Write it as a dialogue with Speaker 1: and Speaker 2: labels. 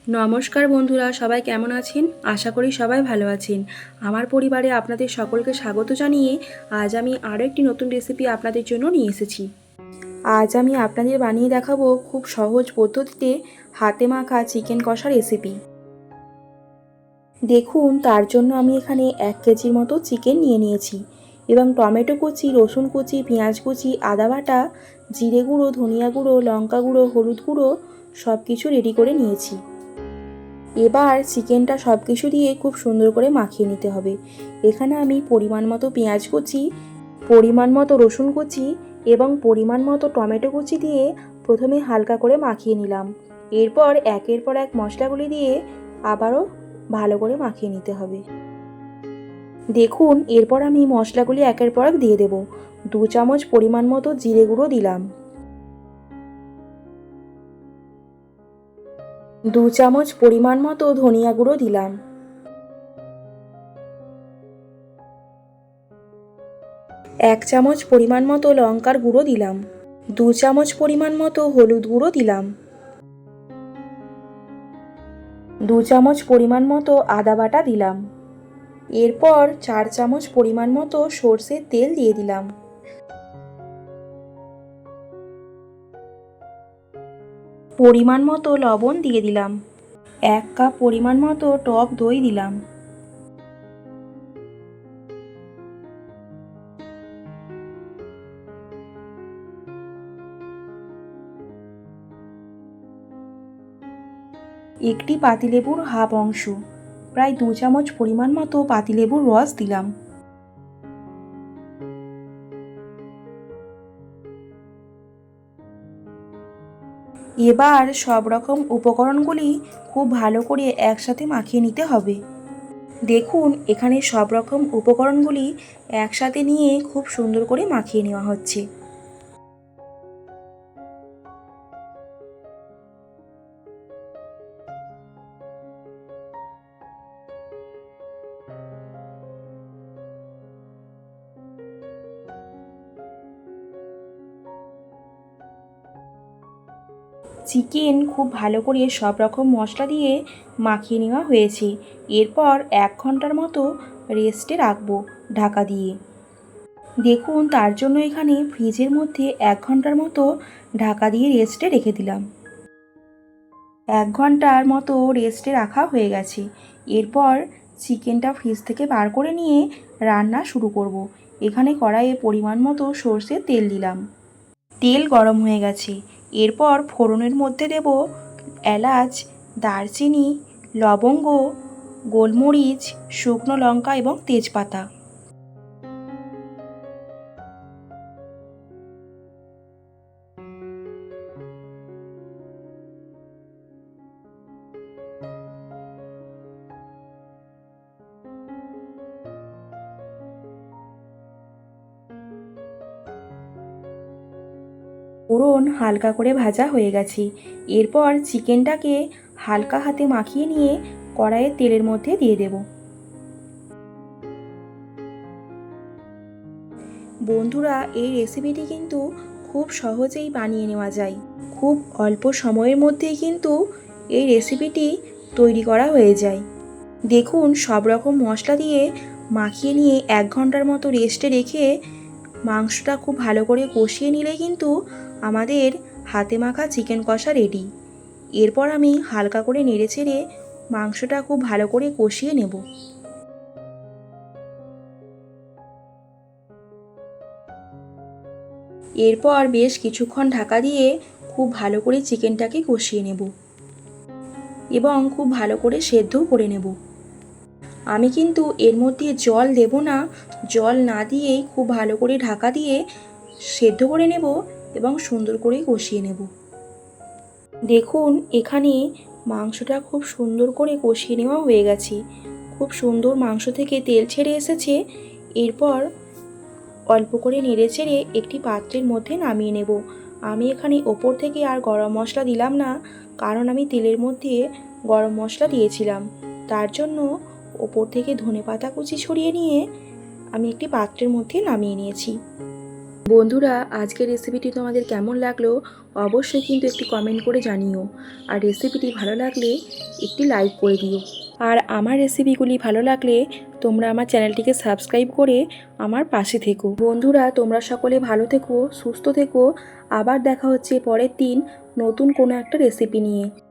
Speaker 1: নমস্কার বন্ধুরা, সবাই কেমন আছেন? আশা করি সবাই ভালো আছেন। আমার পরিবারে আপনাদের সকলকে স্বাগত জানিয়ে আজ আমি আরও একটি নতুন রেসিপি আপনাদের জন্য নিয়ে এসেছি। আজ আমি আপনাদের বানিয়ে দেখাবো খুব সহজ পদ্ধতিতে হাতে মাখা চিকেন কষা রেসিপি। দেখুন, তার জন্য আমি এখানে 1 কেজির মতো চিকেন নিয়ে নিয়েছি এবং টমেটো কুচি, রসুন কুচি, পেঁয়াজ কুচি, আদা বাটা, জিরে গুঁড়ো, ধনিয়া গুঁড়ো, লঙ্কা গুঁড়ো, হলুদ গুঁড়ো সব কিছু রেডি করে নিয়েছি। এবার চিকেনটা সব কিছু দিয়ে খুব সুন্দর করে মাখিয়ে নিতে হবে। এখানে আমি পরিমাণ মতো পেঁয়াজ কুচি, পরিমাণ মতো রসুন কুচি এবং পরিমাণ মতো টমেটো কুচি দিয়ে প্রথমে হালকা করে মাখিয়ে নিলাম। এরপর একের পর এক মশলাগুলি দিয়ে আবারও ভালো করে মাখিয়ে নিতে হবে। দেখুন, এরপর আমি মশলাগুলি একের পর এক দিয়ে দেব। 2 চামচ পরিমাণ মতো জিরে গুঁড়ো দিলাম, 2 চামচ পরিমাণ মতো ধনিয়া গুঁড়ো দিলাম, 1 চামচ পরিমাণ মতো লঙ্কার গুঁড়ো দিলাম, 2 চামচ পরিমাণ মতো হলুদ গুঁড়ো দিলাম, 2 চামচ পরিমাণ মতো আদা বাটা দিলাম। এরপর 4 চামচ পরিমাণ মতো সর্ষের তেল দিয়ে দিলাম। পরিমাণ মতো লবণ দিয়ে দিলাম। 1 কাপ পরিমাণ মতো টক দই দিলাম। একটি পাতিলেবুর হাফ অংশ, প্রায় 2 চামচ পরিমাণ মতো পাতিলেবুর রস দিলাম। এবার সব রকম উপকরণগুলি খুব ভালো করে একসাথে মাখিয়ে নিতে হবে। দেখুন, এখানে সব রকম উপকরণগুলি একসাথে নিয়ে খুব সুন্দর করে মাখিয়ে নেওয়া হচ্ছে। চিকেন খুব ভালো করে সব রকম মশলা দিয়ে মাখিয়ে নেওয়া হয়েছে। এরপর 1 ঘন্টার মতো রেস্টে রাখবো ঢাকা দিয়ে। দেখুন, তার জন্য এখানে ফ্রিজের মধ্যে 1 ঘন্টার মতো ঢাকা দিয়ে রেস্টে রেখে দিলাম। 1 ঘন্টার মতো রেস্টে রাখা হয়ে গেছে। এরপর চিকেনটা ফ্রিজ থেকে বার করে নিয়ে রান্না শুরু করব। এখানে কড়াইয়ে পরিমাণ মতো সর্ষের তেল দিলাম। তেল গরম হয়ে গেছে। এরপর ফোড়নের মধ্যে দেব এলাচ, দারচিনি, লবঙ্গ, গোলমরিচ, শুকনো লঙ্কা এবং তেজপাতা। ফোড়ন হালকা করে ভাজা হয়ে গেছে। এরপর চিকেনটাকে হালকা হাতে মাখিয়ে নিয়ে কড়াইয়ের তেলের মধ্যে দিয়ে দেব। বন্ধুরা, এই রেসিপিটি কিন্তু খুব সহজেই বানিয়ে নেওয়া যায়। খুব অল্প সময়ের মধ্যেই কিন্তু এই রেসিপিটি তৈরি করা হয়ে যায়। দেখুন, সব রকম মশলা দিয়ে মাখিয়ে নিয়ে 1 ঘন্টার মতো রেস্টে রেখে মাংসটা খুব ভালো করে কষিয়ে নিলে কিন্তু আমাদের হাতে মাখা চিকেন কষা রেডি। এরপর আমি হালকা করে নেড়েচেড়ে মাংসটা খুব ভালো করে কষিয়ে নেব। এরপর বেশ কিছুক্ষণ ঢাকা দিয়ে খুব ভালো করে চিকেনটাকে কষিয়ে নেব এবং খুব ভালো করে সেদ্ধও করে নেব। আমি কিন্তু এর মধ্যে জল দেব না। জল না দিয়েই খুব ভালো করে ঢাকা দিয়ে সেদ্ধ করে নেব এবং সুন্দর করে কষিয়ে নেব। দেখুন, এখানে মাংসটা খুব সুন্দর করে কষিয়ে নেওয়া হয়ে গেছে। খুব সুন্দর মাংস থেকে তেল ছেড়ে এসেছে। এরপর অল্প করে নেড়েচেড়ে একটি পাত্রের মধ্যে নামিয়ে নেব। আমি এখানে ওপর থেকে আর গরম মশলা দিলাম না, কারণ আমি তেলের মধ্যে গরম মশলা দিয়েছিলাম। তার জন্য ওপর থেকে ধনেপাতা কুচি ছড়িয়ে নিয়ে আমি একটি পাত্রের মধ্যে নামিয়ে নিয়েছি। বন্ধুরা, আজকের রেসিপিটি তোমাদের কেমন লাগলো অবশ্যই কিন্তু একটি কমেন্ট করে জানিও। আর রেসিপিটি ভালো লাগলে একটি লাইক করে দিও। আর আমার রেসিপিগুলি ভালো লাগলে তোমরা আমার চ্যানেলটিকে সাবস্ক্রাইব করে আমার পাশে থেকো। বন্ধুরা, তোমরা সকলে ভালো থেকো, সুস্থ থেকো। আবার দেখা হচ্ছে পরের দিন নতুন কোনো একটা রেসিপি নিয়ে।